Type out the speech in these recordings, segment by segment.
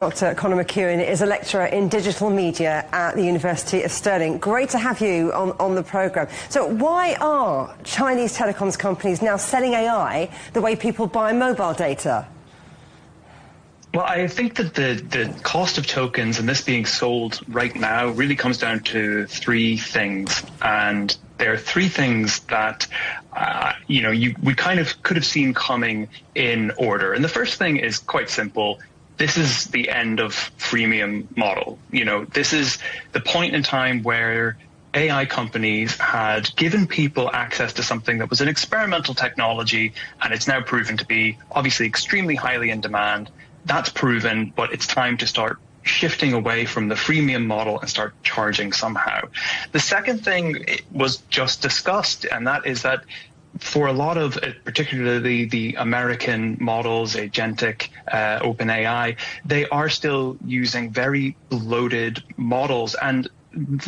Dr. Conor McKeown is a lecturer in digital media at the University of Stirling. Great to have you on the programme. So why are Chinese telecoms companies now selling AI the way people buy mobile data? Well, I think that the cost of tokens and this being sold right now really comes down to three things. And there are three things that, we kind of could have seen coming in order. And the first thing is quite simple. This is the end of freemium model. This is the point in time where AI companies had given people access to something that was an experimental technology, and it's now proven to be obviously extremely highly in demand. That's proven, but it's time to start shifting away from the freemium model and start charging somehow. The second thing was just discussed, and that is that for a lot of, particularly the American models, agentic, OpenAI, they are still using very bloated models. And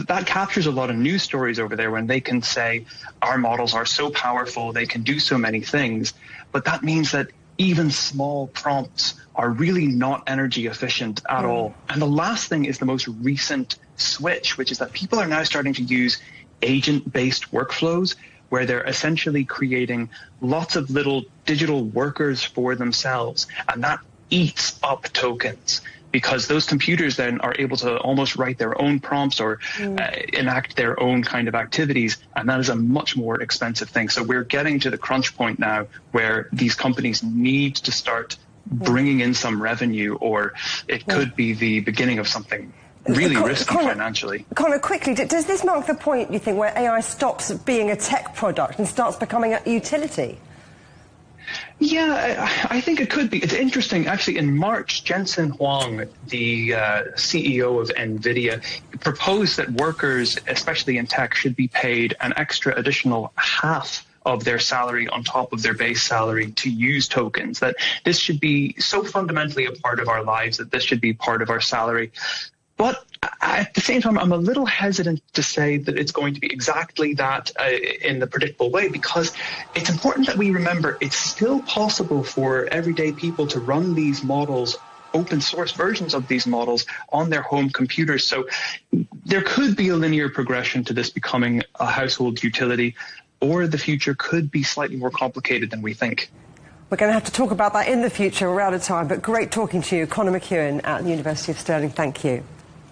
that captures a lot of news stories over there when they can say, our models are so powerful, they can do so many things. But that means that even small prompts are really not energy efficient at all. And the last thing is the most recent switch, which is that people are now starting to use agent-based workflows where they're essentially creating lots of little digital workers for themselves. And that eats up tokens because those computers then are able to almost write their own prompts or enact their own kind of activities. And that is a much more expensive thing. So we're getting to the crunch point now where these companies need to start bringing in some revenue, or it could be the beginning of something really risky financially. Conor, quickly, does this mark the point, you think, where AI stops being a tech product and starts becoming a utility? Yeah, I think it could be. It's interesting. Actually, in March, Jensen Huang, the CEO of NVIDIA, proposed that workers, especially in tech, should be paid an extra additional half of their salary on top of their base salary to use tokens, that this should be so fundamentally a part of our lives that this should be part of our salary. But at the same time, I'm a little hesitant to say that it's going to be exactly that in the predictable way, because it's important that we remember it's still possible for everyday people to run these models, open source versions of these models, on their home computers. So there could be a linear progression to this becoming a household utility, or the future could be slightly more complicated than we think. We're going to have to talk about that in the future. We're out of time, but great talking to you. Conor McKeown at the University of Stirling. Thank you.